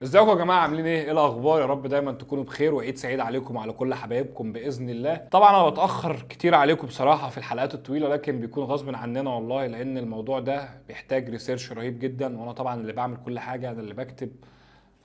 ازيكم يا جماعه؟ عاملين ايه؟ ايه الاخبار؟ يا رب دايما تكونوا بخير وعيد سعيد عليكم وعلى كل حبايبكم باذن الله. طبعا انا بتاخر كتير عليكم بصراحه في الحلقات الطويله، لكن بيكون غصب عننا والله، لان الموضوع ده بيحتاج ريسيرش رهيب جدا، وانا طبعا اللي بعمل كل حاجه، انا اللي بكتب،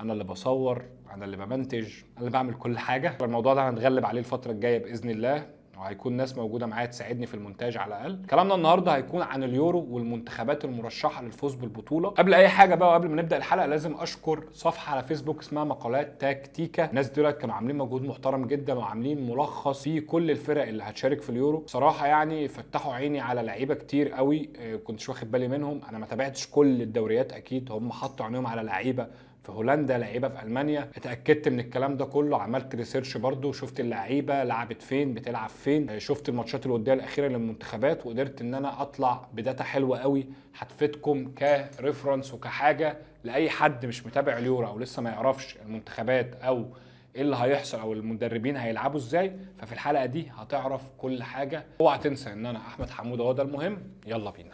انا اللي بصور، انا اللي بمنتج، انا اللي بعمل كل حاجه. الموضوع ده هنتغلب عليه الفتره الجايه باذن الله، وهيكون ناس موجوده معايا تساعدني في المونتاج على الاقل. كلامنا النهارده هيكون عن اليورو والمنتخبات المرشحه للفوز بالبطوله. قبل اي حاجه بقى وقبل ما نبدا الحلقه لازم اشكر صفحه على فيسبوك اسمها مقالات تكتيكا. الناس دولت كانوا عاملين مجهود محترم جدا وعاملين ملخص في كل الفرق اللي هتشارك في اليورو. بصراحه يعني فتحوا عيني على لعيبه كتير قوي كنتش واخد بالي منهم. انا ما تابعتش كل الدوريات اكيد، هم حطوا عينيهم على لعيبه في هولندا، لعيبه في المانيا، اتاكدت من الكلام ده كله، عملت ريسيرش برضو، شفت اللعيبه لعبت فين، بتلعب فين، شفت الماتشات الوديه الاخيره للمنتخبات، وقدرت ان انا اطلع بداتا حلوه قوي هتفيدكم كريفرنس وكحاجه لاي حد مش متابع اليورو او لسه ما يعرفش المنتخبات او ايه اللي هيحصل او المدربين هيلعبوا ازاي. ففي الحلقه دي هتعرف كل حاجه. اوعى تنسى ان انا احمد حمود، هو ده المهم. يلا بينا.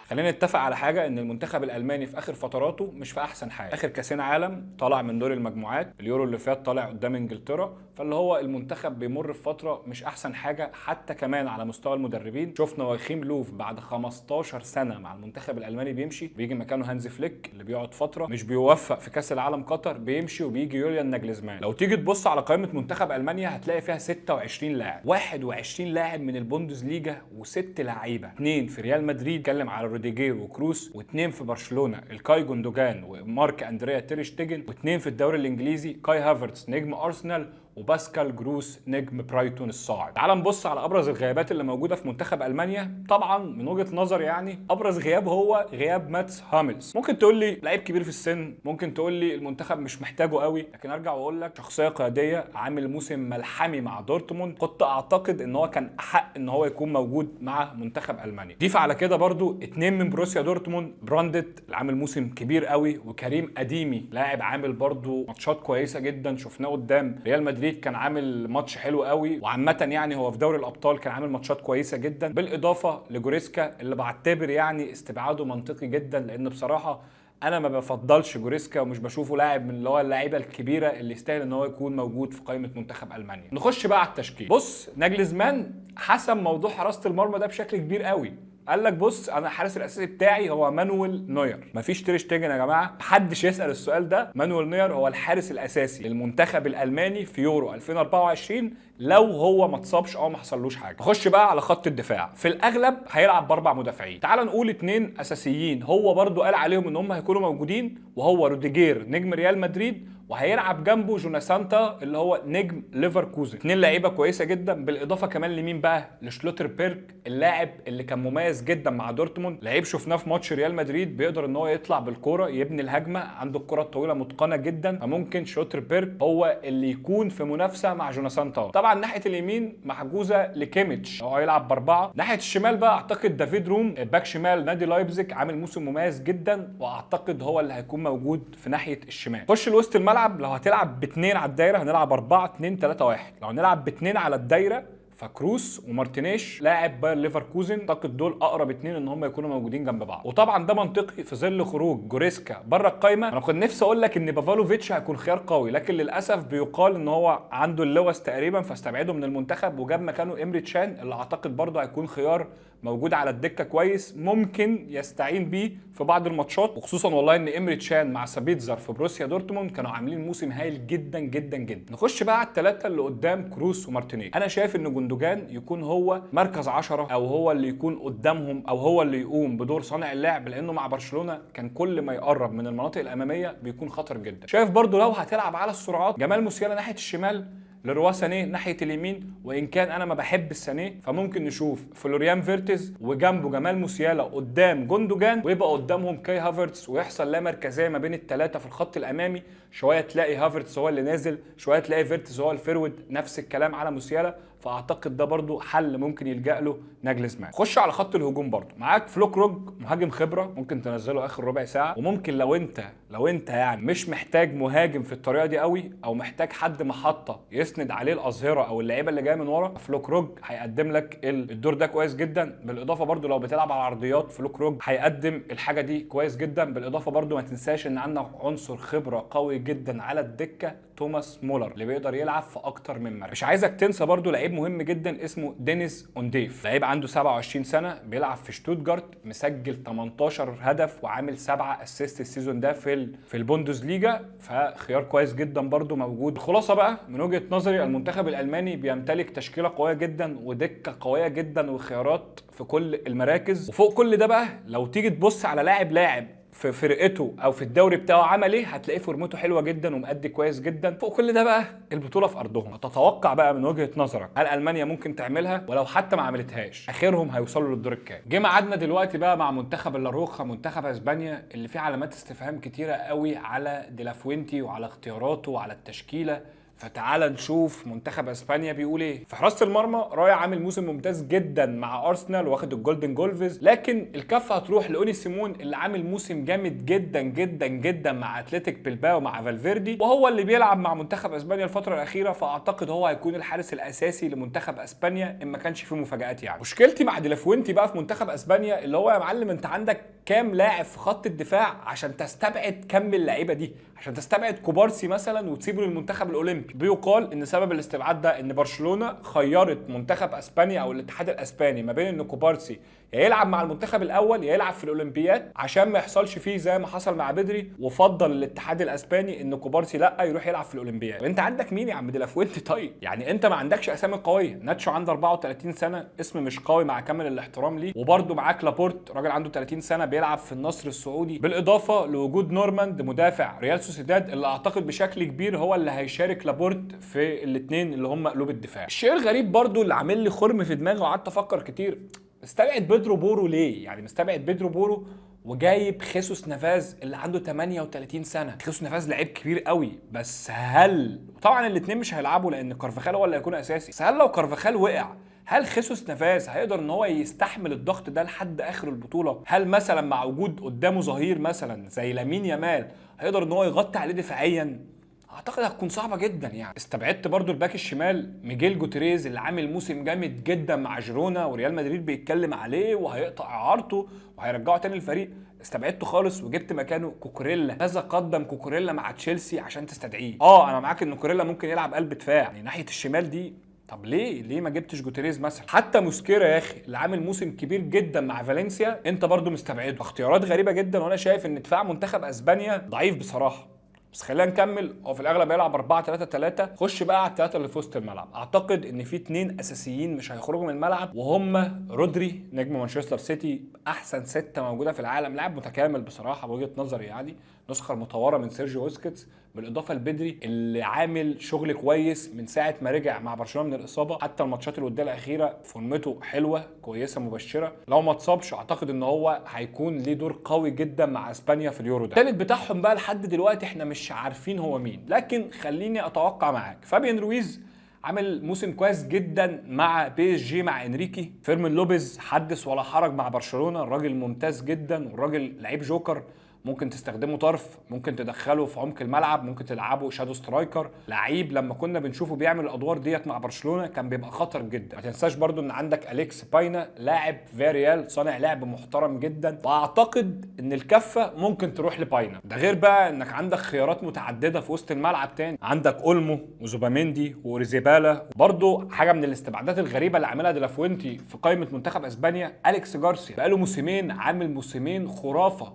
خلينا نتفق على حاجه، ان المنتخب الالماني في اخر فتراته مش في احسن حاجه. اخر كاسين عالم طالع من دور المجموعات، اليورو اللي فات طالع قدام انجلترا، فاللي هو المنتخب بيمر في فتره مش احسن حاجه. حتى كمان على مستوى المدربين شفنا واخيم لوف بعد 15 سنه مع المنتخب الالماني بيمشي، بيجي مكانه هانز فليك اللي بيقعد فتره مش بيوفق في كاس العالم قطر، بيمشي وبيجي يوليان ناجلزمان. لو تيجي تبص على قائمه منتخب المانيا هتلاقي فيها 26 لاعب، 21 لاعب من البوندسليجا وست لعيبه، 2 في ريال مدريد اتكلم على روديجير وكروس، واثنين في برشلونه الكاي جوندوجان ومارك اندريا تيرشتيجن، واثنين في الدوري الانجليزي كاي هافرتس نجم ارسنال وباسكال جروس نجم برايتون الصاعد. تعال نبص على ابرز الغيابات اللي موجوده في منتخب المانيا. طبعا من وجهه نظري يعني ابرز غياب هو غياب ماتس هاملز. ممكن تقول لي لعيب كبير في السن، ممكن تقول لي المنتخب مش محتاجه قوي، لكن ارجع واقول لك شخصيه قياديه، عامل موسم ملحمي مع دورتموند، كنت اعتقد ان هو كان احق ان هو يكون موجود مع منتخب المانيا. ضيف على كده برضو اتنين من بروسيا دورتموند، براندت اللي عامل موسم كبير قوي، وكريم اديمي لاعب عامل برضو ماتشات كويسه جدا، شفناه قدام ريال مدريد كان عامل ماتش حلو قوي، وعامه يعني هو في دوري الابطال كان عامل ماتشات كويسه جدا، بالاضافه لجوريسكا اللي بعتبر يعني استبعاده منطقي جدا، لان بصراحه انا ما بفضلش جوريسكا ومش بشوفه لاعب من اللي هو اللعيبه الكبيره اللي يستاهل ان هو يكون موجود في قائمه منتخب المانيا. نخش بقى على التشكيل. بص، ناجلزمان حسم موضوع حراسه المرمى ده بشكل كبير قوي. قال لك بص، انا الحارس الاساسي بتاعي هو مانويل نوير، مفيش تير شتيجن يا جماعه، محدش يسال السؤال ده. مانويل نوير هو الحارس الاساسي للمنتخب الالماني في يورو 2024 لو هو ما اتصابش او ما حصلوش حاجه. نخش بقى على خط الدفاع. في الاغلب هيلعب باربع مدافعين. تعال نقول اتنين اساسيين هو برضو قال عليهم ان هم هيكونوا موجودين، وهو روديجير نجم ريال مدريد، وهيلعب جنبه جوناسانتا اللي هو نجم ليفركوزن. اتنين لعيبه كويسه جدا، بالاضافه كمان لمين بقى؟ لشلوتر بيرك، اللاعب اللي كان مميز جدا مع دورتموند، لعيب شفناه في ماتش ريال مدريد بيقدر ان هو يطلع بالكوره يبني الهجمه، عنده الكره الطويله متقنه جدا، فممكن شلوتر بيرك هو اللي يكون في منافسه مع جوناسانتا. طبعا ناحيه اليمين محجوزه لكيميتش، هو هيلعب باربعه. ناحيه الشمال بقى اعتقد دافيد روم باك شمال نادي لايبزيج عامل موسم مميز جدا، واعتقد هو اللي هيكون موجود في ناحيه الشمال. خش الوسط الملعب. لو هتلعب باثنين على الدايره هنلعب 4-2-3-1. لو هنلعب باثنين على الدايره فكروس ومارتينيش لاعب باير ليفركوزن، اعتقد دول اقرب اتنين ان هم يكونوا موجودين جنب بعض. وطبعا ده منطقي في ظل خروج جوريسكا بره القايمه. انا كنت نفسي اقول لك ان بافالوفيتش هيكون خيار قوي، لكن للاسف بيقال ان هو عنده اللوز تقريبا فاستبعده من المنتخب، وجاب مكانه امري تشان اللي اعتقد برضه هيكون خيار موجود على الدكه كويس، ممكن يستعين بيه في بعض الماتشات، وخصوصا والله ان امري تشان مع سابيتزر في بروسيا دورتموند كانوا عاملين موسم هايل جدا جدا جدا. نخش بقى على الثلاثه اللي قدام كروس ومارتينيز. انا شايف ان جوندوجان يكون هو مركز 10 او هو اللي يكون قدامهم او هو اللي يقوم بدور صانع اللعب، لانه مع برشلونه كان كل ما يقرب من المناطق الاماميه بيكون خطر جدا. شايف برضو لو هتلعب على السرعات جمال موسيالا ناحيه الشمال، لروا سانيه ناحيه اليمين، وان كان انا ما بحب السانيه فممكن نشوف فلوريان فيرتز وجنبه جمال موسيالا قدام جوندوجان، ويبقى قدامهم كاي هافرتس، ويحصل لا مركزيه ما بين الثلاثه في الخط الامامي، شويه تلاقي هافرتس هو اللي نازل، شويه تلاقي فيرتز هو الفيرود، نفس الكلام على موسيالا. فاعتقد ده برضو حل ممكن يلجأ له ناجلزمان. خش على خط الهجوم برضو، معاك فلوكروج مهاجم خبره، ممكن تنزله اخر ربع ساعه. وممكن لو انت يعني مش محتاج مهاجم في الطريقه دي قوي، او محتاج حد محطه يسند عليه الاظهره او اللعيبه اللي جايه من ورا، فلوكروج هيقدم لك الدور ده كويس جدا. بالاضافه برضو لو بتلعب على عرضيات، فلوكروج هيقدم الحاجه دي كويس جدا. بالاضافه برضو ما تنساش ان عندك عنصر خبره قوي جدا على الدكه، توماس مولر، اللي بيقدر يلعب في اكتر من مركز. مش عايزك تنسى برضو لعيب مهم جدا اسمه دينيس اونديف، لعيب عنده 27 سنه، بيلعب في شتوتجارت، مسجل 18 هدف وعامل 7 اسيست السيزون ده في البوندسليجا، فخيار كويس جدا برضو موجود. الخلاصه بقى من وجهه نظري، المنتخب الالماني بيمتلك تشكيله قويه جدا ودكه قويه جدا وخيارات في كل المراكز. وفوق كل ده بقى لو تيجي تبص على لاعب في فرقته او في الدوري بتاعه عمل ايه، هتلاقيه فورمته حلوه جدا ومؤدي كويس جدا. فوق كل ده بقى البطوله في ارضهم. تتوقع بقى من وجهه نظرك هل المانيا ممكن تعملها؟ ولو حتى ما عملتهاش، اخرهم هيوصلوا للدور الكام؟ جه ميعادنا دلوقتي بقى مع منتخب اللاروخا، منتخب اسبانيا، اللي فيه علامات استفهام كتيره قوي على ديلافوينتي وعلى اختياراته وعلى التشكيله. فتعال نشوف منتخب اسبانيا بيقول ايه. في حراسه المرمى رايا عامل موسم ممتاز جدا مع ارسنال واخد الجولدن جولفز، لكن الكفه هتروح لاوني سيمون اللي عامل موسم جامد جدا جدا جدا مع اتلتيك بلباو مع فالفيردي، وهو اللي بيلعب مع منتخب اسبانيا الفتره الاخيره. فاعتقد هو هيكون الحارس الاساسي لمنتخب اسبانيا ان ما كانش فيه مفاجات. يعني مشكلتي مع ديلافوينتي بقى في منتخب اسبانيا اللي هو يا معلم انت عندك كام لاعب في خط الدفاع عشان تستبعد كم اللعيبه دي، عشان تستبعد كوبارسي مثلا وتسيبه للمنتخب الاولمبي. بيقال ان سبب الاستبعاد ده ان برشلونه خيرت منتخب اسبانيا او الاتحاد الاسباني ما بين ان كوبارسي يا يلعب مع المنتخب الاول يا يلعب في الاولمبياد عشان ما يحصلش فيه زي ما حصل مع بدري، وفضل الاتحاد الاسباني ان كوبارسي لا يروح يلعب في الاولمبياد. انت عندك مين يا عم ديلافوينتي؟ طيب يعني انت ما عندكش اسامي قويه. ناتشو عنده 34 سنه، اسم مش قوي مع كامل الاحترام ليه، وبرده معاك لابورت راجل عنده 30 سنه بيلعب في النصر السعودي، بالاضافه لوجود نورماند مدافع ريال سوسيداد اللي اعتقد بشكل كبير هو اللي هيشارك لابورت في الاثنين اللي هم قلوب الدفاع. الشيء الغريب برده اللي عامل لي خرم في دماغي وقعدت افكر كتير، مستبعد بيدرو بورو ليه؟ يعني مستبعد بيدرو بورو وجايب خيسوس نافاز اللي عنده 38 سنه. خيسوس نافاز لعيب كبير قوي، بس هل طبعا الاثنين مش هيلعبوا لان كارفاخال هو اللي هيكون اساسي، بس هل لو كارفاخال وقع هل خيسوس نافاز هيقدر ان هو يستحمل الضغط ده لحد اخر البطوله؟ هل مثلا مع وجود قدامه ظهير مثلا زي لامين يامال هيقدر ان هو يغطي عليه دفاعيا؟ اعتقد هتكون صعبه جدا. يعني استبعدت برضو الباك الشمال ميجيل جوتيريز اللي عامل موسم جامد جدا مع جيرونا وريال مدريد بيتكلم عليه وهيقطع اعارته وهيرجعه تاني للفريق، استبعدته خالص وجبت مكانه كوكوريلا. كذا قدم كوكوريلا مع تشيلسي عشان تستدعيه. انا معاك ان كوكوريلا ممكن يلعب قلب دفاع يعني ناحيه الشمال دي. طب ليه ما جبتش جوتيريز مثلا؟ حتى موسكيرا يا اخي اللي عامل موسم كبير جدا مع فالنسيا انت برضو مستبعده. اختيارات غريبه جدا، وانا شايف ان دفاع منتخب اسبانيا ضعيف بصراحه. بس خلينا نكمل. هو في الاغلب هيلعب 4-3-3. خش بقى على الثلاثه اللي في وسط الملعب. اعتقد ان في 2 اساسيين مش هيخرجوا من الملعب، وهم رودري نجم مانشستر سيتي، احسن 6 موجوده في العالم، لاعب متكامل بصراحه بوجهه نظري، يعني نسخه المطوره من سيرجيو بوسكيتس، بالاضافه لبدري اللي عامل شغل كويس من ساعه ما رجع مع برشلونه من الاصابه. حتى الماتشات الوديه الاخيره فورمته حلوه كويسه مبشره، لو ما اتصابش اعتقد ان هو هيكون ليه دور قوي جدا مع اسبانيا في اليورو ده. الثالث بتاعهم بقى لحد دلوقتي احنا مش عارفين هو مين، لكن خليني اتوقع معاك. فابيان رويز عامل موسم كويس جدا مع بي اس جي مع انريكي. فيرمين لوبيز حدث ولا حرج مع برشلونه، الراجل ممتاز جدا والراجل لعيب جوكر، ممكن تستخدمه طرف، ممكن تدخله في عمق الملعب، ممكن تلعبه شادو سترايكر. لعيب لما كنا بنشوفه بيعمل الادوار ديت مع برشلونه كان بيبقى خطر جدا. ما تنساش برضو ان عندك اليكس باينا لاعب فيريال صانع لعب محترم جدا، واعتقد ان الكفه ممكن تروح لباينا. ده غير بقى انك عندك خيارات متعدده في وسط الملعب تاني، عندك اولمو وزوباميندي واوريزيبالا. برضو حاجه من الاستبعادات الغريبه اللي عاملها ديلافوينتي في قائمه منتخب اسبانيا اليكس جارسيا، بقاله موسمين عامل موسمين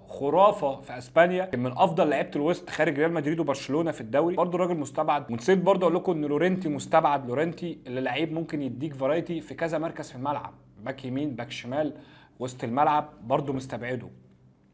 خرافه في اسبانيا، من افضل لعيبه الوسط خارج ريال مدريد وبرشلونه في الدوري. برضو راجل مستبعد. ونسيت برضو اقول لكم ان لورينتي مستبعد. لورينتي اللي لعيب ممكن يديك فرايتي في كذا مركز في الملعب، باك يمين باك شمال وسط الملعب، برضو مستبعده.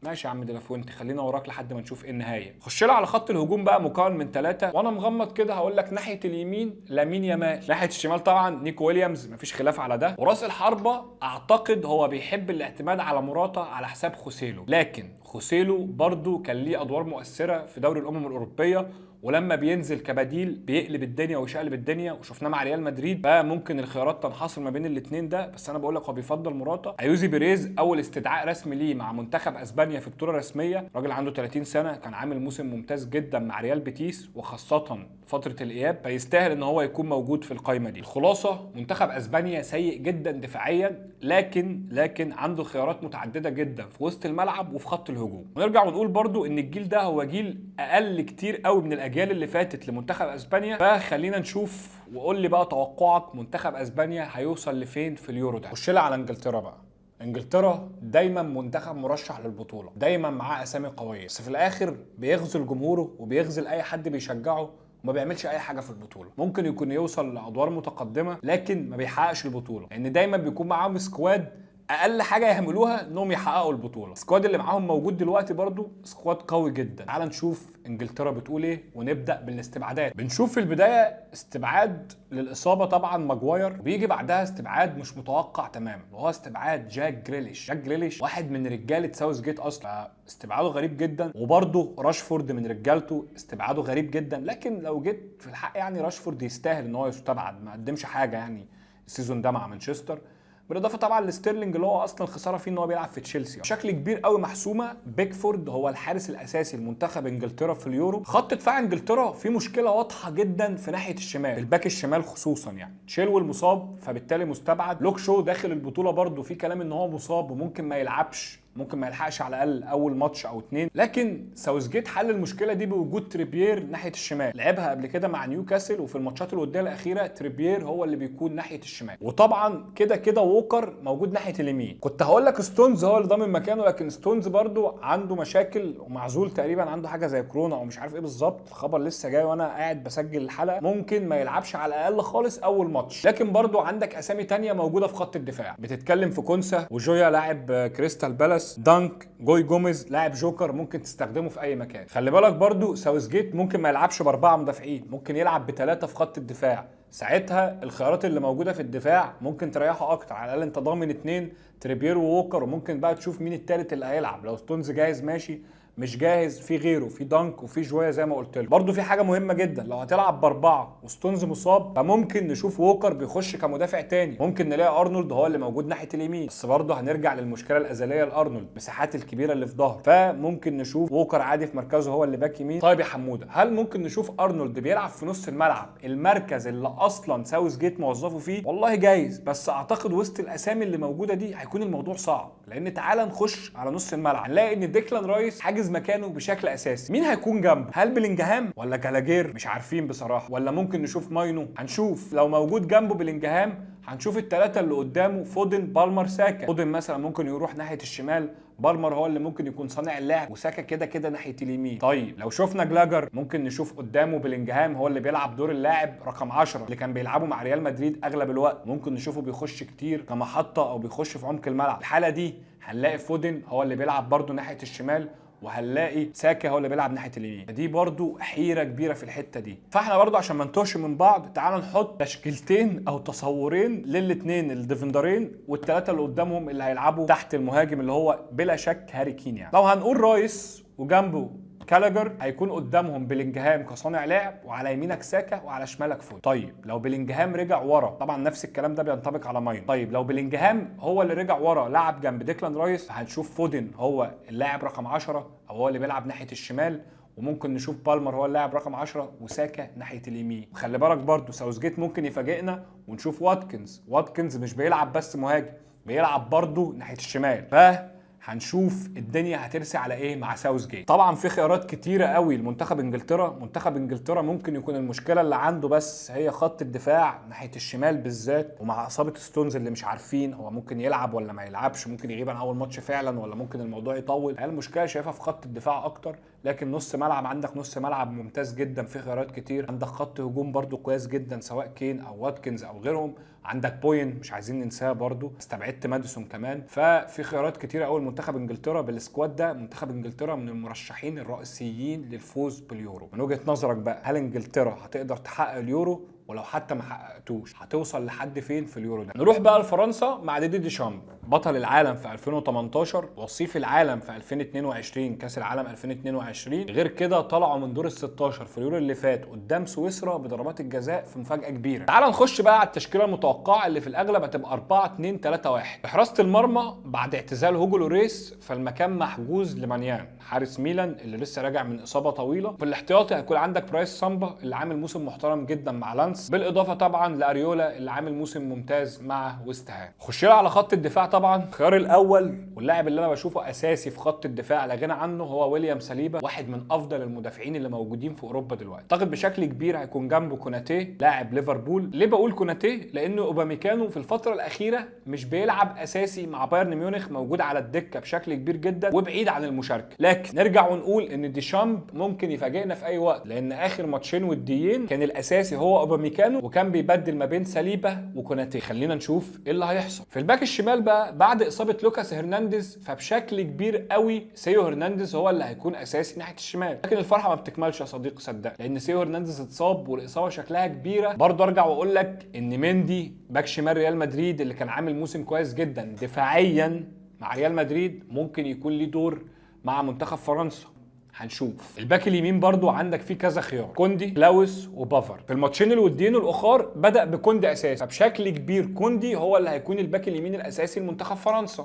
ماشي يا عم ديلافوينتي، خلينا وراك لحد ما نشوف ايه النهايه. خش لها على خط الهجوم بقى مكون من 3، وانا مغمض كده هقول لك ناحيه اليمين لامين يامال، ناحيه الشمال طبعا نيكو ويليامز مفيش خلاف على ده، وراس الحربه اعتقد هو بيحب الاعتماد على موراتا على حساب خوسيلو، لكن خوسيلو برضو كان ليه ادوار مؤثره في دوري الامم الاوروبيه ولما بينزل كبديل بيقلب الدنيا ويشقلب الدنيا، وشفناه مع ريال مدريد. فممكن الخيارات تنحصر ما بين الاثنين ده، بس انا بقول لك هو بيفضل موراتا. ايوزي بيريز اول استدعاء رسمي ليه مع منتخب اسبانيا في بطوله رسميه، راجل عنده 30 سنه، كان عامل موسم ممتاز جدا مع ريال بيتيس وخاصه فتره الاياب، فيستاهل ان هو يكون موجود في القائمه دي. الخلاصه منتخب اسبانيا سيء جدا دفاعيا، لكن عنده خيارات متعدده جدا في وسط الملعب وفي خط الهجوم. ونرجع ونقول برضو ان الجيل ده هو جيل اقل كتير قوي من الاجيال اللي فاتت لمنتخب اسبانيا. فخلينا نشوف، وقول لي بقى توقعك منتخب اسبانيا هيوصل لفين في اليورو ده. خش لي على انجلترا بقى. انجلترا دايما منتخب مرشح للبطوله، دايما معاه اسامي قويه، بس في الاخر بيخذل جمهوره وبيخذل اي حد بيشجعه وما بيعملش اي حاجه في البطوله. ممكن يكون يوصل لادوار متقدمه لكن ما بيحققش البطوله، لان دايما بيكون معاهم سكواد اقل حاجه يعملوها انهم يحققوا البطوله. السكواد اللي معاهم موجود دلوقتي برضو سكواد قوي جدا. تعال نشوف انجلترا بتقول ايه ونبدا بالاستبعادات. بنشوف في البدايه استبعاد للاصابه طبعا ماجواير، وبيجي بعدها استبعاد مش متوقع تماما وهو استبعاد جاك جريليش. جاك جريليش واحد من رجاله ساوث جيت اصلا، استبعاده غريب جدا. وبرضه راشفورد من رجالته استبعاده غريب جدا، لكن لو جيت في الحق يعني راشفورد يستاهل ان هو يستبعد، ما قدمش حاجه يعني السيزون ده مع مانشستر، بالاضافه طبعا لستيرلينج اللي هو اصلا الخساره فيه ان هو بيلعب في تشيلسي بشكل كبير قوي محسومه. بيكفورد هو الحارس الاساسي لمنتخب انجلترا في اليورو. خط دفاع انجلترا فيه مشكله واضحه جدا في ناحيه الشمال، الباك الشمال خصوصا، يعني تشيلويل مصاب فبالتالي مستبعد. لوك شو داخل البطوله برده في كلام ان هو مصاب وممكن ما يلعبش، ممكن ما يلحقش على الاقل اول ماتش او اتنين. لكن ساوث جيت حل المشكله دي بوجود تريبير ناحيه الشمال، لعبها قبل كده مع نيوكاسل وفي الماتشات الوديه الاخيره تريبير هو اللي بيكون ناحيه الشمال. وطبعا كده ووكر موجود ناحيه اليمين. كنت هقول لك ستونز هو اللي ضامن مكانه، لكن ستونز برضو عنده مشاكل ومعزول تقريبا، عنده حاجه زي كورونا او مش عارف ايه بالظبط، الخبر لسه جاي وانا قاعد بسجل الحلقه. ممكن ما يلعبش على الاقل خالص اول ماتش. لكن برضو عندك اسامي تانية موجوده في خط الدفاع، بتتكلم في كونسا وجويا لاعب كريستال بالاس، دانك، جوي جوميز لاعب جوكر ممكن تستخدمه في اي مكان. خلي بالك برضو ساوث جيت ممكن ما يلعبش ب4 مدافعين، ممكن يلعب ب3 في خط الدفاع. ساعتها الخيارات اللي موجوده في الدفاع ممكن تريحه اكتر، على الاقل انت ضامن 2 تريبير ووكر، وممكن بقى تشوف مين الثالث اللي هيلعب. لو ستونز جاهز ماشي، مش جاهز في غيره، في دانك وفي جويا زي ما قلت لك. برضو في حاجه مهمه جدا، لو هتلعب ب4 وستونز مصاب فممكن نشوف ووكر بيخش كمدافع تاني، ممكن نلاقي ارنولد هو اللي موجود ناحيه اليمين، بس برضو هنرجع للمشكله الازليه لارنولد، مساحات الكبيره اللي في ظهره، فممكن نشوف ووكر عادي في مركزه هو اللي باك يمين. طيب يا حموده، هل ممكن نشوف ارنولد بيلعب في نص الملعب، المركز اللي اصلا ساوث جيت موظفه فيه؟ والله جايز، بس اعتقد وسط الاسامي اللي موجوده دي هيكون الموضوع صعب، لان تعالى نخش على نص الملعب نلاقي ان ديكلان رايس حاجز مكانه بشكل اساسي. مين هيكون جنبه؟ هل بلينجهام ولا جالاجير؟ مش عارفين بصراحه. ولا ممكن نشوف ماينو؟ هنشوف. لو موجود جنبه بلينجهام هنشوف الثلاثه اللي قدامه، فودن، بالمر، ساكا. فودن مثلا ممكن يروح ناحيه الشمال، بالمر هو اللي ممكن يكون صانع اللعب، وساكا كده ناحيه اليمين. طيب لو شفنا جلاجر ممكن نشوف قدامه بلينجهام هو اللي بيلعب دور اللاعب رقم 10 اللي كان بيلعبه مع ريال مدريد اغلب الوقت، ممكن نشوفه بيخش كتير كمحطه او بيخش في عمق الملعب. الحاله دي هنلاقي فودن هو اللي بيلعب برده ناحيه الشمال، وهنلاقي ساكا هو اللي بيلعب ناحيه اليمين. دي برضو حيره كبيره في الحته دي. فاحنا برضو عشان ما نتوهش من بعض تعال نحط تشكيلتين او تصورين للاثنين الديفندرين والثلاثه اللي قدامهم اللي هيلعبوا تحت المهاجم اللي هو بلا شك هاري كين. يعني لو هنقول رايس وجنبه كالاجر، هيكون قدامهم بلينجهام كصانع لعب، وعلى يمينك ساكا وعلى شمالك فودن. طيب لو بلينجهام رجع ورا، طبعا نفس الكلام ده بينطبق على ماين. طيب لو بلينجهام هو اللي رجع ورا لعب جنب ديكلان رايس، هنشوف فودن هو اللاعب رقم 10 او هو اللي بيلعب ناحيه الشمال، وممكن نشوف بالمر هو اللاعب رقم 10 وساكا ناحيه اليمين. وخلي بالك برضو ساوث جيت ممكن يفاجئنا ونشوف واتكنز مش بيلعب بس مهاجم، بيلعب برضو ناحيه الشمال. هنشوف الدنيا هترسي على ايه مع ساوث جيت. طبعا في خيارات كتيره قوي لمنتخب انجلترا. منتخب انجلترا ممكن يكون المشكله اللي عنده بس هي خط الدفاع ناحيه الشمال بالذات، ومع اصابه ستونز اللي مش عارفين هو ممكن يلعب ولا ما يلعبش، ممكن يغيب عن اول ماتش فعلا ولا ممكن الموضوع يطول. هي المشكله شايفها في خط الدفاع اكتر، لكن نص ملعب عندك نص ملعب ممتاز جدا، في خيارات كتير. عندك خط هجوم برده كويس جدا سواء كين او واتكنز او غيرهم. عندك بوين مش عايزين ننساه برده، استبعدت ماديسون كمان. ففي خيارات كتيره قوي لمنتخب انجلترا بالسكواد ده. منتخب انجلترا من المرشحين الرئيسيين للفوز باليورو. من وجهه نظرك بقى، هل انجلترا هتقدر تحقق اليورو؟ ولو حتى ما حققتوش هتوصل لحد فين في اليورو ده؟ نروح بقى لفرنسا مع ديدي ديشامب. بطل العالم في 2018، وصيف العالم في 2022 كاس العالم 2022. غير كده طلعوا من دور ال 16 في اليورو اللي فات قدام سويسرا بضربات الجزاء في مفاجاه كبيره. تعال نخش بقى على التشكيله المتوقعه اللي في الاغلب هتبقى 4-2-3-1. في حراسه المرمى بعد اعتزال هوجو لوريس فالمكان محجوز لمانيان حارس ميلان اللي لسه راجع من اصابه طويله. في الاحتياطي هيكون عندك برايس سامبا اللي عامل موسم محترم جدا مع لانس، بالاضافه طبعا لاريولا اللي عامل موسم ممتاز مع ويست هام. خش لها على خط الدفاع. طبعا الخيار الاول واللاعب اللي انا بشوفه اساسي في خط الدفاع لا غنى عنه هو ويليام ساليبا، واحد من افضل المدافعين اللي موجودين في اوروبا دلوقتي. اعتقد بشكل كبير هيكون جنبه كوناتيه لاعب ليفربول. ليه بقول كوناتيه؟ لانه اوباميكانو في الفتره الاخيره مش بيلعب اساسي مع بايرن ميونخ، موجود على الدكه بشكل كبير جدا وبعيد عن المشاركه. لكن نرجع ونقول ان ديشامب ممكن يفاجئنا في اي وقت، لان اخر ماتشين وديين كان الاساسي هو اوباميكانو وكان بيبدل ما بين ساليبا وكوناتيه. خلينا نشوف ايه اللي هيحصل. في الباك الشمال بقى بعد اصابه لوكاس هرنانديز فبشكل كبير قوي سيو هرنانديز هو اللي هيكون اساسي ناحيه الشمال. لكن الفرحه ما بتكملش يا صديقي صدق، لان سيو هرنانديز اتصاب والاصابه شكلها كبيره. برضه ارجع واقول لك ان مندي باك شمال ريال مدريد اللي كان عامل موسم كويس جدا دفاعيا مع ريال مدريد ممكن يكون ليه دور مع منتخب فرنسا، هنشوف. الباك اليمين برضو عندك فيه كذا خيار، كوندي كلاوس وبافر. في الماتشين الوديين الاخر بدا بكوندي اساسي، فبشكل كبير كوندي هو اللي هيكون الباك اليمين الاساسي لمنتخب فرنسا.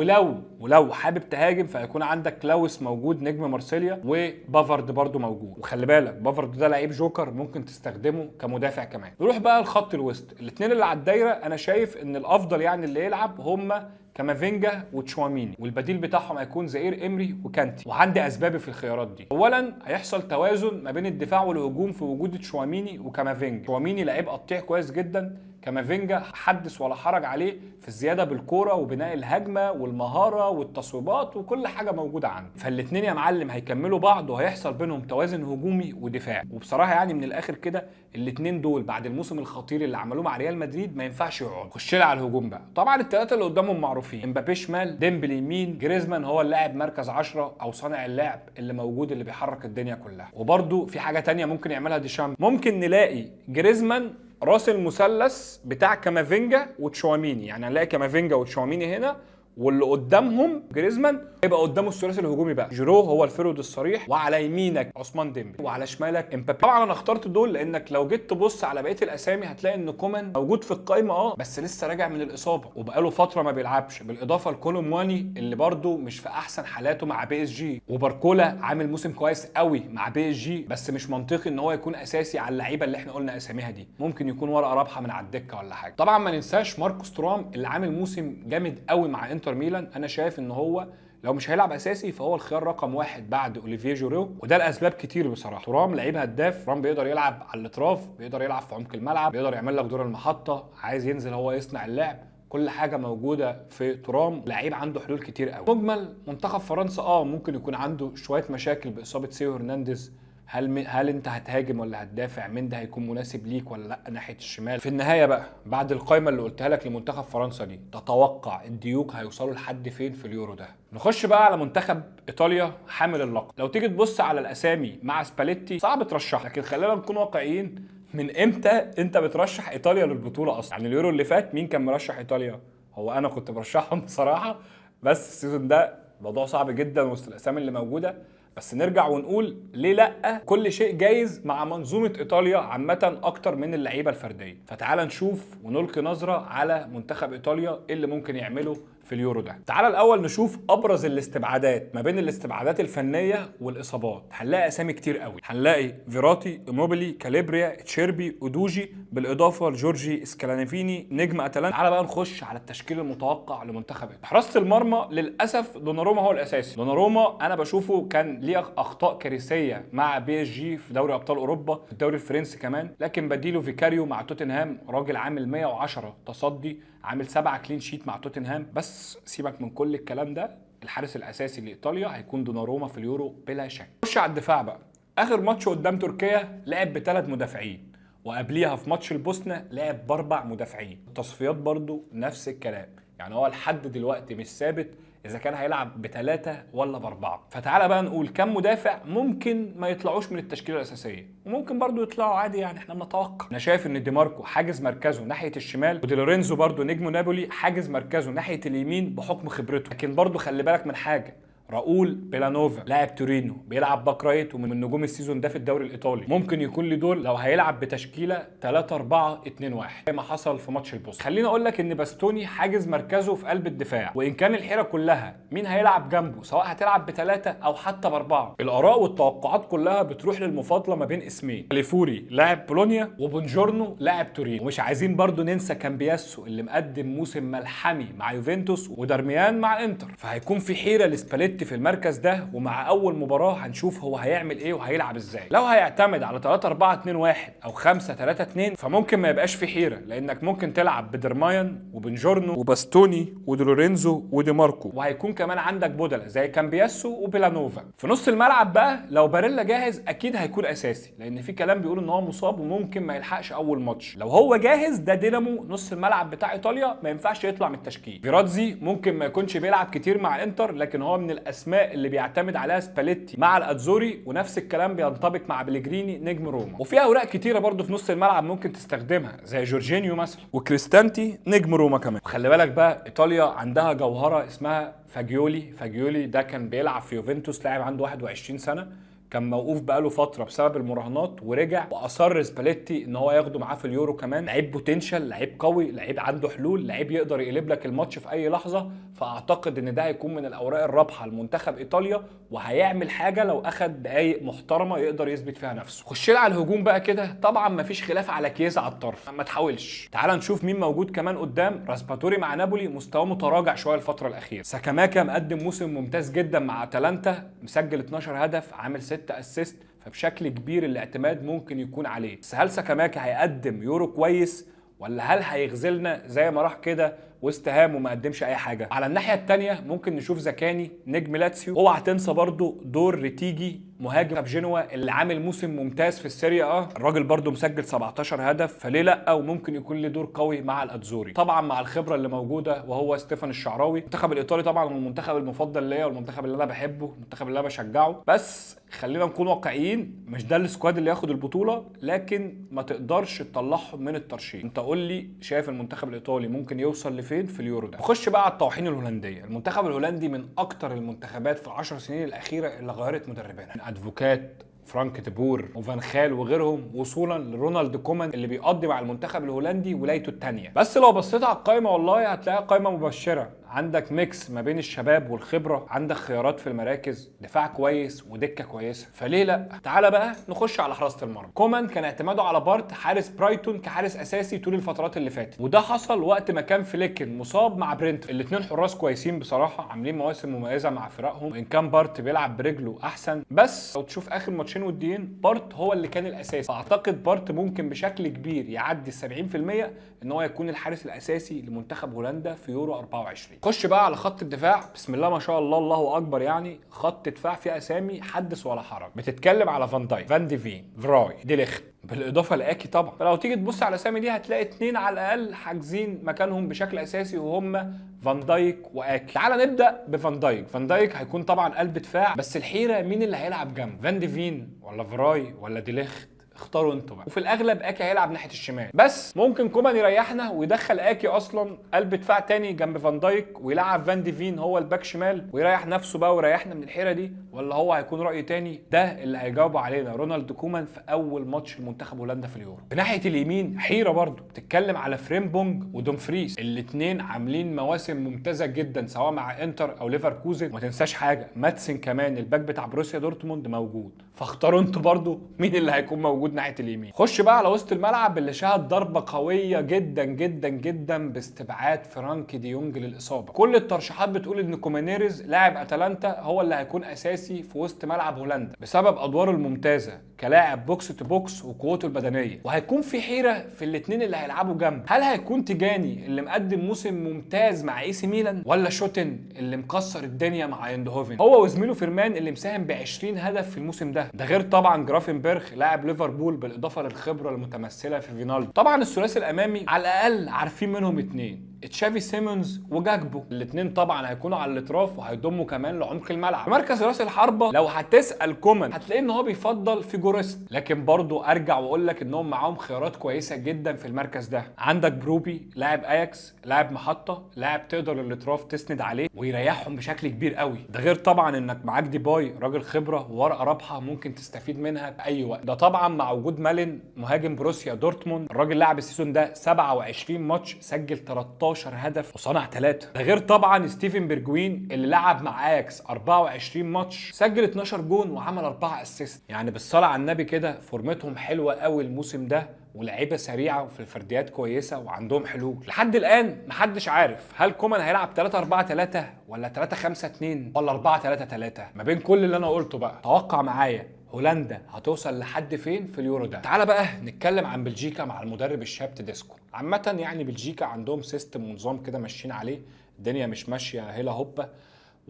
ولو حابب تهاجم فهيكون عندك كلاوس موجود نجم مارسيليا وبافارد برضو موجود. وخلي بالك بافارد ده لعيب جوكر ممكن تستخدمه كمدافع كمان. نروح بقى لخط الوسط. الاثنين اللي على الدايره انا شايف ان الافضل يعني اللي يلعب هم كامافينجا وتشواميني، والبديل بتاعهم هيكون زائير امري وكانتي. وعندي اسبابي في الخيارات دي. اولا هيحصل توازن ما بين الدفاع والهجوم في وجود تشواميني وكامافينجا. تشواميني لعيب قطيع كويس جدا، كامافينجا حدث ولا حرج عليه في الزياده بالكوره وبناء الهجمه والمهاره والتصويبات وكل حاجه موجوده عنده. فالاثنين يا معلم هيكملوا بعض وهيحصل بينهم توازن هجومي ودفاعي. وبصراحه يعني من الاخر كده الاثنين دول بعد الموسم الخطير اللي عملوه مع ريال مدريد ما ينفعش يقعدوا. خش لي على الهجوم بقى. طبعا الثلاثه اللي قدامهم معروفين، امبابي شمال، ديمبلي يمين، جريزمان هو اللاعب مركز 10 او صانع اللعب اللي موجود اللي بيحرك الدنيا كلها. وبرده في حاجه ثانيه ممكن يعملها ديشامب، ممكن نلاقي جريزمان راس المثلث بتاع كامافينجا وتشواميني، يعني هنلاقي كامافينجا وتشواميني هنا واللي قدامهم جريزمان، يبقى قدامه الثلاثي الهجومي بقى جيرو هو الفرود الصريح، وعلى يمينك عثمان ديمبلي، وعلى شمالك امبابي. طبعا انا اخترت دول لانك لو جيت تبص على بقيه الاسامي هتلاقي ان كومان موجود في القائمه بس لسه راجع من الاصابه وبقاله فتره ما بيلعبش، بالاضافه لكولومواني اللي برده مش في احسن حالاته مع بي اس جي، وباركولا عامل موسم كويس قوي مع بي اس جي بس مش منطقي ان هو يكون اساسي على اللعيبه اللي احنا قلنا اساميها دي، ممكن يكون ورقه رابحه من على الدكه ولا حاجه. طبعا ما ننساش ماركوس تورام اللي عامل موسم جامد قوي مع انتر ميلان. انا شايف ان هو لو مش هيلعب اساسي فهو الخيار رقم 1 بعد اوليفيه جورو، وده لاسباب كتير بصراحه. تورام لعيب هداف، تورام بيقدر يلعب على الاطراف، بيقدر يلعب في عمق الملعب، بيقدر يعمل لك دور المحطه، عايز ينزل هو يصنع اللعب، كل حاجه موجوده في تورام. لعيب عنده حلول كتير قوي. مجمل منتخب فرنسا ممكن يكون عنده شويه مشاكل باصابه سيو هرنانديز. هل انت هتهاجم ولا هتدافع؟ مين ده هيكون مناسب ليك ولا لا ناحيه الشمال؟ في النهايه بقى بعد القائمه اللي قلتها لك لمنتخب فرنسا دي، تتوقع الديوك هيوصلوا لحد فين في اليورو ده؟ نخش بقى على منتخب ايطاليا حامل اللقب. لو تيجي تبص على الاسامي مع سباليتي صعب ترشح، لكن خلينا نكون واقعيين، من امتى انت بترشح ايطاليا للبطوله اصلا؟ يعني اليورو اللي فات مين كان مرشح ايطاليا؟ هو انا كنت برشحهم بصراحه، بس السيزون ده موضوع صعب جدا وسط الاسامي اللي موجوده. بس نرجع ونقول ليه لا، كل شيء جايز مع منظومه ايطاليا عامه اكتر من اللعيبه الفرديه. فتعال نشوف ونلقي نظره على منتخب ايطاليا ايه اللي ممكن يعمله في اليورو ده. تعال الاول نشوف ابرز الاستبعادات ما بين الاستبعادات الفنيه والاصابات. هنلاقي اسامي كتير قوي، هنلاقي فيراتي، ايموبيلي، كاليبريا، تشيربي، اودوجي، بالاضافه لجورجي سكالانيفيني نجم اتلانتا. تعال بقى نخش على التشكيل المتوقع لمنتخب ايطاليا. حراسه المرمى للاسف دوناروما هو الاساسي. دوناروما انا بشوفه كان ليه اخطاء كارثيه مع بي اس جي في دوري ابطال اوروبا، في الدوري الفرنسي كمان، لكن بديله فيكاريو مع توتنهام، راجل عامل 110 تصدي، عامل 7 كلين شيت مع توتنهام. بس سيبك من كل الكلام ده، الحارس الاساسي لايطاليا هيكون دوناروما في اليورو بلا شك. خش على الدفاع بقى. اخر ماتش قدام تركيا لعب ب3 مدافعين، وقبليها في ماتش البوسنه لعب ب4 مدافعين. التصفيات برضو نفس الكلام، يعني هو لحد دلوقتي مش ثابت اذا كان هيلعب بثلاثه ولا باربعه. فتعالى بقى نقول كم مدافع ممكن ما يطلعوش من التشكيله الاساسيه، وممكن برضو يطلعوا عادي، يعني احنا بنتوقع. انا شايف ان دي ماركو حاجز مركزه ناحيه الشمال، ودي لورينزو برضو نجم نابولي حاجز مركزه ناحيه اليمين بحكم خبرته. لكن برضو خلي بالك من حاجه، راؤول بيلانوفا لاعب تورينو بيلعب باك رايت ومن نجوم السيزون ده في الدوري الايطالي، ممكن يكون له دور لو هيلعب بتشكيله 3-4-2-1 زي ما حصل في ماتش البوست. خليني اقول لك ان باستوني حاجز مركزه في قلب الدفاع، وان كان الحيره كلها مين هيلعب جنبه، سواء هتلعب بثلاثه او حتى باربعه. الاراء والتوقعات كلها بتروح للمفاضله ما بين اسمين، كاليفوري لاعب بولونيا وبونجورنو لاعب تورينو. ومش عايزين برضو ننسى كامبياسو اللي مقدم موسم ملحمي مع يوفنتوس، ودارميان مع انتر. فهيكون في حيره لسباليتي في المركز ده، ومع اول مباراه هنشوف هو هيعمل ايه وهيلعب ازاي. لو هيعتمد على 3-4-2-1 او 5-3-2 فممكن ما يبقاش في حيره، لانك ممكن تلعب بدرمايان وبنجورنو وباستوني ودي لورينزو ودي ماركو، وهيكون كمان عندك بدله زي كامبياسو وبيلانوفا. في نص الملعب بقى لو باريلا جاهز اكيد هيكون اساسي، لان في كلام بيقول ان هو مصاب وممكن ما يلحقش اول ماتش. لو هو جاهز ده دينامو نص الملعب بتاع ايطاليا ما ينفعش يطلع من التشكيل. فيراتزي ممكن ما يكونش بيلعب كتير مع انتر، لكن هو من الاسماء اللي بيعتمد عليها سباليتي مع الاتزوري، ونفس الكلام بينطبق مع بليجريني نجم روما. وفي اوراق كتيره برضو في نص الملعب ممكن تستخدمها زي جورجينيو مثلا وكريستانتي نجم روما كمان. وخلي بالك بقى ايطاليا عندها جوهره اسمها فاجيولي ده كان بيلعب في يوفنتوس، لاعب عنده 21 سنه، كان موقوف بقاله فتره بسبب المراهنات ورجع، واصر سباليتي ان هو ياخده معاه في اليورو كمان. لعيب بوتنشال، لعيب قوي، لعيب عنده حلول، لعيب يقدر يقلب لك الماتش في اي لحظه. فاعتقد ان ده هيكون من الاوراق الرابحه لمنتخب ايطاليا، وهيعمل حاجه لو اخد دقايق محترمه يقدر يثبت فيها نفسه. خش على الهجوم بقى كده، طبعا مفيش خلاف على كيزا على الطرف، ما تحاولش. تعال نشوف مين موجود كمان قدام. راسباتوري مع نابولي مستواه متراجع شويه الفتره الاخيره. ساكاماكا مقدم موسم ممتاز جدا مع اتلانتا، مسجل 12 هدف، عامل 6 اسيست، فبشكل كبير الاعتماد ممكن يكون عليه. بس هل ساكاماكا هيقدم يورو كويس، ولا هل هيغزلنا زي ما راح كده وست هام وما قدمش اي حاجه؟ على الناحيه الثانيه ممكن نشوف زكاني نجم لاتسيو. اوعى تنسى برضو دور ريتيجي مهاجم جنوا اللي عامل موسم ممتاز في السيريا الراجل برضو مسجل 17 هدف، فليه لا، وممكن يكون له دور قوي مع الاتزوري، طبعا مع الخبره اللي موجوده وهو ستيفان الشعراوي. المنتخب الايطالي طبعا هو المنتخب المفضل ليا والمنتخب اللي انا بحبه، المنتخب اللي انا بشجعه. بس خلينا نكون واقعيين، مش ده السكواد اللي ياخد البطوله، لكن ما تقدرش تطلعهم من الترشيح. انت قول لي شايف المنتخب الايطالي ممكن يوصل لفين في اليورو ده؟ نخش بقى على الطواحين الهولنديه. المنتخب الهولندي من اكتر المنتخبات في ال10 سنين الاخيره اللي غيرت مدربينها، ادفوكات، فرانك ديبور وفان خال وغيرهم، وصولا لرونالد كومان اللي بيقضي مع المنتخب الهولندي ولايته الثانيه. بس لو بصيت على القائمه والله هتلاقيها قائمه مبشره، عندك ميكس ما بين الشباب والخبره، عندك خيارات في المراكز، دفاع كويس ودكه كويسه، فليه لا؟ تعالى بقى نخش على حراسه المرمى. كومان كان اعتماده على بارت حارس برايتون كحارس اساسي طول الفترات اللي فاتت، وده حصل وقت ما كان فليكن مصاب مع برينت. الاثنين حراس كويسين بصراحه، عاملين مواسم مميزه مع فرقهم، وان كان بارت بيلعب برجله احسن، بس لو تشوف اخر ماتشين وديين بارت هو اللي كان الاساسي. فاعتقد بارت ممكن بشكل كبير يعدي 70% ان هو يكون الحارس الاساسي لمنتخب هولندا في يورو 24. خش بقى على خط الدفاع، بسم الله ما شاء الله الله اكبر، يعني خط دفاع فيه اسامي حدث ولا حرج. بتتكلم على فان دايك، فان ديفين، فراي، دي ليخت، بالاضافه لاكي طبعا. فلو تيجي تبص على الاسامي دي هتلاقي 2 على الاقل حاجزين مكانهم بشكل اساسي، وهم فان دايك واكي. تعال نبدا بفان دايك. فان دايك هيكون طبعا قلب دفاع، بس الحيره مين اللي هيلعب جنب، فان ديفين ولا فراي ولا دي ليخت؟ اختاروا انتوا بقى. وفي الاغلب اكي هيلعب ناحيه الشمال، بس ممكن كومان يريحنا ويدخل اكي اصلا قلب دفاع تاني جنب فان دايك، ويلعب فان ديفين هو الباك شمال ويريح نفسه بقى ويريحنا من الحيره دي، ولا هو هيكون راي تاني؟ ده اللي هيجاوب علينا رونالد كومان في اول ماتش لمنتخب هولندا في اليورو. بناحيه اليمين حيره برضو، بتتكلم على فريمبونج ودومفريس، الاثنين عاملين مواسم ممتازه جدا سواء مع انتر او ليفركوزن. وما تنساش حاجه، ماتسن كمان الباك بتاع بروسيا دورتموند موجود، فاختاروا انتوا برضو مين اللي هيكون موجود ناحيه اليمين. خش بقى على وسط الملعب اللي شهد ضربه قويه جدا جدا جدا باستبعاد فرانك دي يونج للاصابه. كل الترشيحات بتقول ان كومانيرز لاعب اتلانتا هو اللي هيكون اساسي في وسط ملعب هولندا بسبب ادواره الممتازه كلاعب بوكس تو بوكس وقوته البدنيه. وهيكون في حيره في الاثنين اللي هيلعبوا جنب، هل هيكون تيجاني اللي مقدم موسم ممتاز مع اي سي ميلان، ولا شوتن اللي مكسر الدنيا مع ايندهوفن، هو وزميله فيرمان اللي مساهم ب20 هدف في الموسم ده غير طبعا جرافنبرغ لاعب ليفربول بالاضافه للخبره المتمثله في فينالدو. طبعا الثلاثي الامامي على الاقل عارفين منهم 2، تشافي سيمونز وجاكبو. الاثنين طبعا هيكونوا على الاطراف وهيضموا كمان لعمق الملعب. في مركز راس الحربه لو هتسال كومان هتلاقي ان هو بيفضل فيجوريست، لكن برضو ارجع واقول لك انهم معاهم خيارات كويسه جدا في المركز ده. عندك بروبي لاعب اياكس، لاعب محطه، لاعب تقدر الاطراف تسند عليه ويريحهم بشكل كبير قوي. ده غير طبعا انك معاك ديباي راجل خبره وورقه رابحه ممكن تستفيد منها في اي وقت. ده طبعا مع وجود مالين مهاجم بروسيا دورتموند، الراجل لعب السيزون ده 27 ماتش، سجل 13 هدف وصنع 3. ده غير طبعا ستيفن بيرجوين اللي لعب مع اياكس 24 ماتش، سجل 12 جون وعمل 4 اسيست. يعني بالصلاه على النبي كده فورمتهم حلوه قوي الموسم ده، ولاعيبه سريعه وفي الفرديات كويسه وعندهم حلول. لحد الان محدش عارف هل كومان هيلعب 3-4-3 ولا 3-5-2 ولا 4-3-3. ما بين كل اللي انا قلته بقى توقع معايا هولندا هتوصل لحد فين في اليورو ده. تعالى بقى نتكلم عن بلجيكا مع المدرب الشاب تيديسكو. عامه يعني بلجيكا عندهم سيستم ونظام كده ماشيين عليه، الدنيا مش ماشيه هلا هوبا،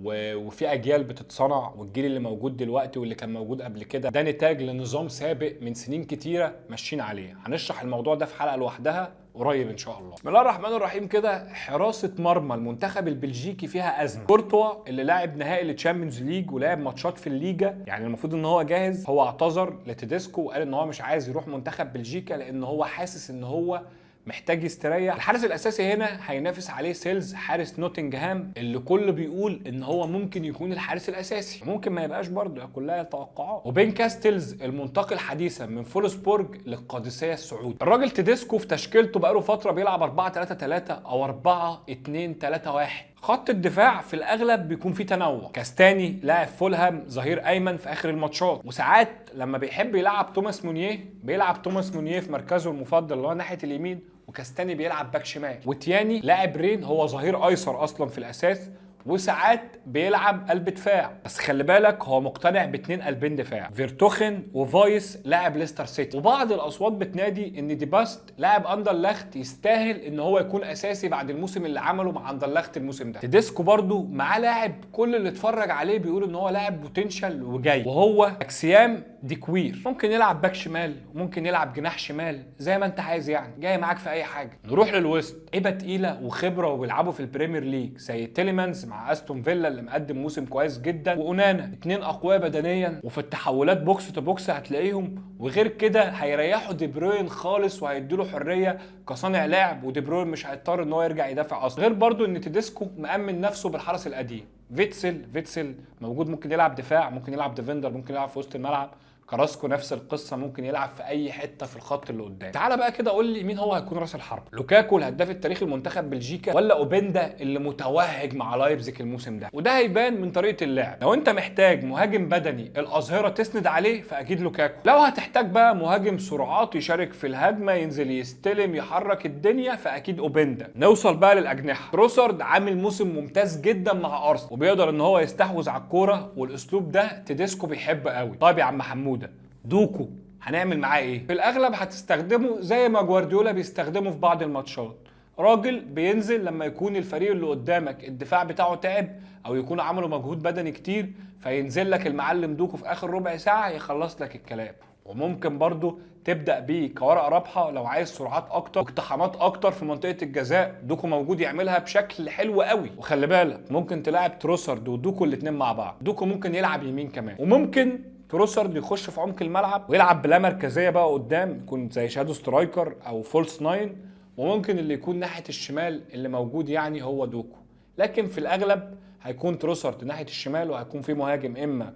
وفي اجيال بتتصنع، والجيل اللي موجود دلوقتي واللي كان موجود قبل كده ده نتاج لنظام سابق من سنين كتيره ماشيين عليه. هنشرح الموضوع ده في حلقه لوحدها قريب ان شاء الله. بسم الله الرحمن الرحيم. كده حراسه مرمى المنتخب البلجيكي فيها ازمه. كورتوا اللي لاعب نهائي التشامبيونز ليج ولعب ماتشات في الليجا، يعني المفروض ان هو جاهز، هو اعتذر لتيديسكو وقال ان هو مش عايز يروح منتخب بلجيكا لان هو حاسس ان هو محتاج يستريح. الحارس الاساسي هنا هينافس عليه سيلز حارس نوتنجهام اللي كل بيقول ان هو ممكن يكون الحارس الاساسي، ممكن ما يبقاش برضه، كلها توقعات. وبين كاستلز المنتقل حديثا من فولسبورج للقادسيه السعودي. الراجل تيديسكو في تشكيلته بقاله فتره بيلعب 4-3-3 او 4-2-3-1. خط الدفاع في الاغلب بيكون فيه تنوع، كاستاني لاعب فولهام ظهير ايمن في اخر الماتشات، وساعات لما بيحب يلعب توماس مونيه بيلعب توماس مونيه في مركزه المفضل اللي هو ناحيه اليمين، وكاستاني بيلعب باك شمال، وتياني لاعب رين هو ظهير ايسر اصلا في الاساس، وساعات بيلعب قلب دفاع. بس خلي بالك هو مقتنع باتنين قلبين دفاع، فيرتوخن وفايس لاعب ليستر سيتي. وبعض الاصوات بتنادي ان دي باست لاعب اندرلخت يستاهل ان هو يكون اساسي بعد الموسم اللي عمله مع اندرلخت الموسم ده. تيديسكو برضو معاه لاعب كل اللي اتفرج عليه بيقول ان هو لاعب بوتنشال وجاي، وهو اكسيام ديكوير. ممكن يلعب باك شمال وممكن يلعب جناح شمال زي ما انت عايز، يعني جاي معاك في اي حاجه. نروح للوسط، لعيبه تقيله وخبره وبيلعبوا في البريمير ليج زي تيليمانز مع استون فيلا اللي مقدم موسم كويس جدا، واونانا، اتنين اقوياء بدنيا وفي التحولات بوكس تو بوكس هتلاقيهم. وغير كده هيريحوا دي بروين خالص وهيديله حريه كصانع لعب، ودي بروين مش هيضطر ان هو يرجع يدافع اصلا. غير برضو ان تيديسكو مأمن نفسه بالحرس القديم، فيتسل موجود، ممكن يلعب دفاع، ممكن يلعب ديفندر، ممكن يلعب في وسط الملعب. كراسكو نفس القصه، ممكن يلعب في اي حته في الخط اللي قدام. تعال بقى كده قول لي مين هو هيكون راس الحرب؟ لوكاكو الهداف التاريخي لمنتخب بلجيكا، ولا اوبندا اللي متوهج مع لايبزيج الموسم ده؟ وده هيبان من طريقه اللعب. لو انت محتاج مهاجم بدني الاظهره تسند عليه فاكيد لوكاكو. لو هتحتاج بقى مهاجم سرعات يشارك في الهجمه، ينزل يستلم يحرك الدنيا، فاكيد اوبندا. نوصل بقى للاجنحه. تروسارد عامل موسم ممتاز جدا مع ارسنال وبيقدر ان هو يستحوذ على الكوره، والاسلوب ده تيديسكو بيحبه قوي. طيب يا عم حموده، دوكو هنعمل معاه ايه؟ في الاغلب هتستخدمه زي ما جوارديولا بيستخدمه في بعض الماتشات، راجل بينزل لما يكون الفريق اللي قدامك الدفاع بتاعه تعب او يكون عملوا مجهود بدني كتير، فينزل لك المعلم دوكو في اخر ربع ساعه يخلص لك الكلام. وممكن برضو تبدا بيه كورقه رابحه لو عايز سرعات اكتر واقتحامات اكتر في منطقه الجزاء، دوكو موجود يعملها بشكل حلو قوي. وخلي بالك ممكن تلعب تروسارد ودوكو الاثنين مع بعض، دوكو ممكن يلعب يمين كمان، وممكن تروسارد يخش في عمق الملعب ويلعب بلا مركزيه بقى قدام، يكون زي شادو سترايكر او فولس ناين، وممكن اللي يكون ناحيه الشمال اللي موجود يعني هو دوكو. لكن في الاغلب هيكون تروسارد ناحيه الشمال، وهيكون في مهاجم اما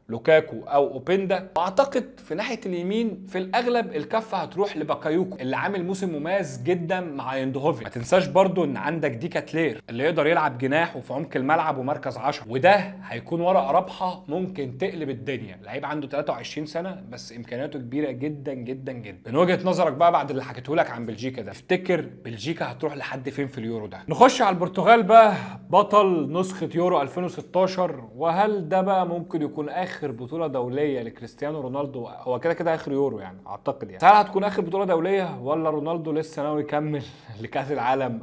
لوكاكو او اوبندا. واعتقد في ناحيه اليمين في الاغلب الكفه هتروح لباكايوكو اللي عامل موسم مميز جدا مع ايندهوفن. ما تنساش برضو ان عندك ديكاتلير اللي يقدر يلعب جناح وفي عمق الملعب ومركز 10، وده هيكون ورقه رابحه ممكن تقلب الدنيا. لعيب عنده 23 سنه بس امكانياته كبيره جدا جدا جدا. من وجهه نظرك بقى بعد اللي حكيته لك عن بلجيكا ده، تفتكر بلجيكا هتروح لحد فين في اليورو ده؟ نخش على البرتغال بقى، بطل نسخه يورو 2016. وهل ده بقى ممكن يكون اخر بطوله دوليه لكريستيانو رونالدو؟ هو كده كده اخر يورو يعني اعتقد. هل هتكون اخر بطوله دوليه ولا رونالدو لسه ناوي يكمل لكاس العالم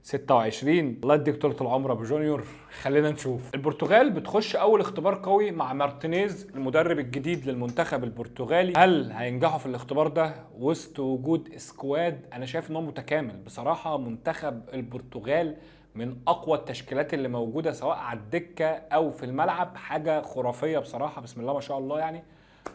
26. الله يديك طولة العمر ابو جونيور. خلينا نشوف. البرتغال بتخش اول اختبار قوي مع مارتينيز المدرب الجديد للمنتخب البرتغالي. هل هينجحوا في الاختبار ده وسط وجود سكواد انا شايف ان هو متكامل؟ بصراحة منتخب البرتغال من اقوى التشكيلات اللي موجودة سواء على الدكة او في الملعب، حاجة خرافية بصراحة، بسم الله ما شاء الله يعني.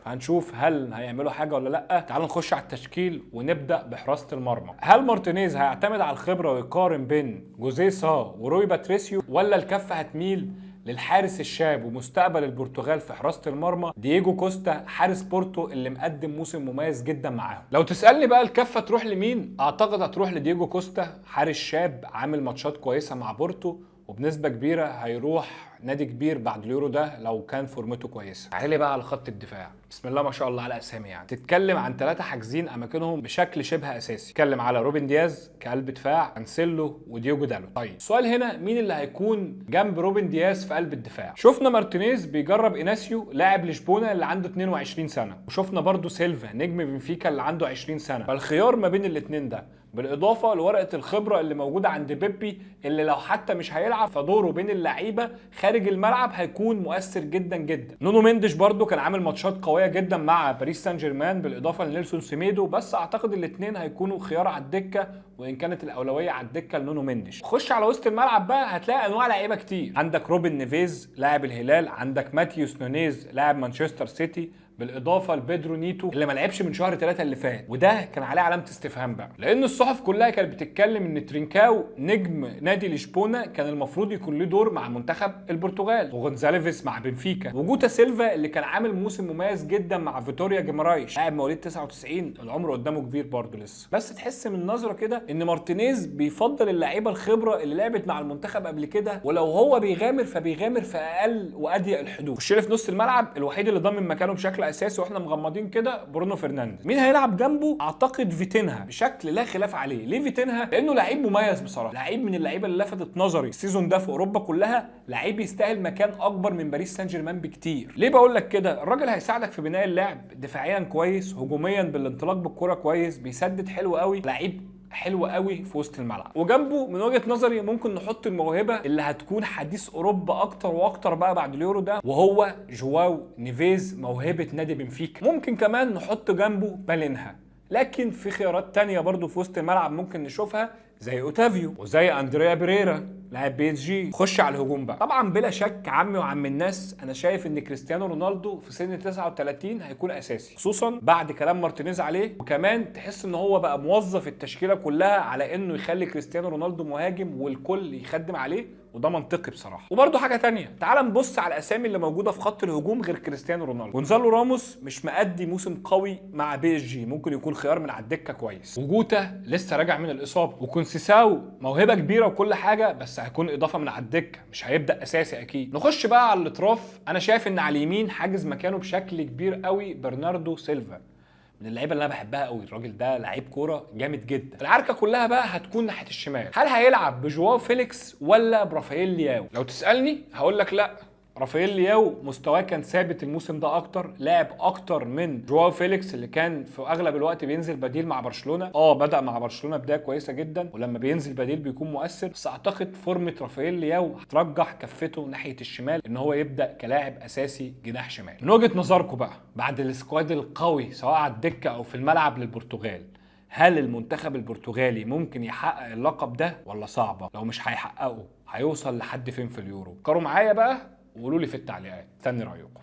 هنشوف هل هيعملوا حاجه ولا لا. تعالوا نخش على التشكيل ونبدا بحراسه المرمى. هل مارتينيز هيعتمد على الخبره ويقارن بين جوزيه سا وروي باتريسيو، ولا الكفه هتميل للحارس الشاب ومستقبل البرتغال في حراسه المرمى دييجو كوستا حارس بورتو اللي مقدم موسم مميز جدا معاهم؟ لو تسالني بقى الكفه تروح لمين، اعتقد هتروح لدييجو كوستا، حارس شاب عامل ماتشات كويسه مع بورتو، وبنسبه كبيره هيروح نادي كبير بعد اليورو ده لو كان فورمته كويسه. تعالي بقى على خط الدفاع، بسم الله ما شاء الله على اسامي يعني. تتكلم عن 3 حاجزين اماكنهم بشكل شبه اساسي. تتكلم على روبن دياز كقلب دفاع، كانسيلو وديوجو دالو. طيب السؤال هنا مين اللي هيكون جنب روبن دياز في قلب الدفاع؟ شفنا مارتينيز بيجرب ايناسيو لاعب لشبونه اللي عنده 22 سنه، وشفنا برضو سيلفا نجم بنفيكا اللي عنده 20 سنه. فالخيار ما بين الاثنين ده بالاضافه لورقه الخبره اللي موجوده عند بيبي، اللي لو حتى مش هيلعب فدوره بين اللعيبه خارج الملعب هيكون مؤثر جدا جدا. نونو مينديش برضو كان عامل ماتشات قويه جدا مع باريس سان جيرمان بالاضافه لنيلسون سيميدو، بس اعتقد الاثنين هيكونوا خيار على الدكه، وان كانت الاولويه على الدكه لنونو مينديش. خش على وسط الملعب بقى هتلاقي انواع لعيبه كتير. عندك روبن نيفيز لاعب الهلال، عندك ماتيوس نونيز لاعب مانشستر سيتي، بالاضافه لبيدرو نيتو اللي ما لعبش من شهر 3 اللي فات، وده كان عليه علامه استفهام بقى، لان الصحف كلها كانت بتتكلم ان ترينكاو نجم نادي لشبونه كان المفروض يكون له دور مع منتخب البرتغال، وغونزاليفيس مع بنفيكا، وجوتا سيلفا اللي كان عامل موسم مميز جدا مع فيتوريا جيمارايش لاعب مواليد 99 العمر قدامه كبير برضه لسه. بس تحس من نظره كده ان مارتينيز بيفضل اللعيبه الخبره اللي لعبت مع المنتخب قبل كده، ولو هو بيغامر فبيغامر في اقل واضيق الحدود. والشيء في نص الملعب الوحيد اللي ضامن مكانه بشكل اساسي واحنا مغمضين كده برونو فرنانديز. مين هيلعب جنبه؟ اعتقد فيتينها بشكل لا خلاف عليه. ليه فيتينها؟ لانه لعيب مميز بصراحه، لعيب من اللعيبه اللي لفتت نظري السيزون ده في اوروبا كلها، لعيب يستاهل مكان اكبر من باريس سان جيرمان بكتير. ليه بقول لك كده؟ الراجل هيساعدك في بناء اللعب، دفاعيا كويس، هجوميا بالانطلاق بالكره كويس، بيسدد حلو قوي، لعيب حلو قوي في وسط الملعب. وجنبه من وجهه نظري ممكن نحط الموهبه اللي هتكون حديث اوروبا اكتر واكتر بقى بعد اليورو ده، وهو جواو نيفيز موهبه نادي بنفيكا. ممكن كمان نحط جنبه بالينها، لكن في خيارات تانية برضو في وسط الملعب ممكن نشوفها زي اوتافيو وزي اندريا بيريرا لاعب بي اس جي. خش على الهجوم بقى. طبعا بلا شك عمي وعم الناس انا شايف ان كريستيانو رونالدو في سن 39 هيكون اساسي، خصوصا بعد كلام مارتينيز عليه، وكمان تحس ان هو بقى موظف التشكيله كلها على انه يخلي كريستيانو رونالدو مهاجم والكل يخدم عليه، وده منطقي بصراحه. وبرده حاجه تانية، تعال نبص على الاسامي اللي موجوده في خط الهجوم غير كريستيانو رونالدو. جونزالو راموس مش مأدي موسم قوي مع بي اس جي، ممكن يكون خيار من على الدكه كويس. وجوتا لسه راجع من الاصابه، وكونسيساو موهبه كبيره وكل حاجه، بس هيكون اضافه من على الدكه، مش هيبدا اساسي اكيد. نخش بقى على الاطراف. انا شايف ان على اليمين حاجز مكانه بشكل كبير قوي برناردو سيلفا، من اللعيبه اللي انا بحبها قوي. الراجل ده لعيب كوره جامد جدا. العركه كلها بقى هتكون ناحيه الشمال. هل هيلعب بجواو فيليكس ولا برافائيل لياو؟ لو تسالني هقول لك لا، رافائيل لياو مستواه كان ثابت الموسم ده اكتر، لعب اكتر من جواو فيليكس اللي كان في اغلب الوقت بينزل بديل مع برشلونه. بدا مع برشلونه بدايه كويسه جدا، ولما بينزل بديل بيكون مؤثر، بس اعتقد فورمه رافائيل لياو هترجح كفته ناحيه الشمال ان هو يبدا كلاعب اساسي جناح شمال. من وجهه نظركم بقى بعد السكواد القوي سواء على الدكه او في الملعب للبرتغال، هل المنتخب البرتغالي ممكن يحقق اللقب ده ولا صعبه؟ لو مش هيحققه هيوصل لحد فين في اليورو؟ فكروا معايا بقى وقولوا لي في التعليقات، استني رايكم.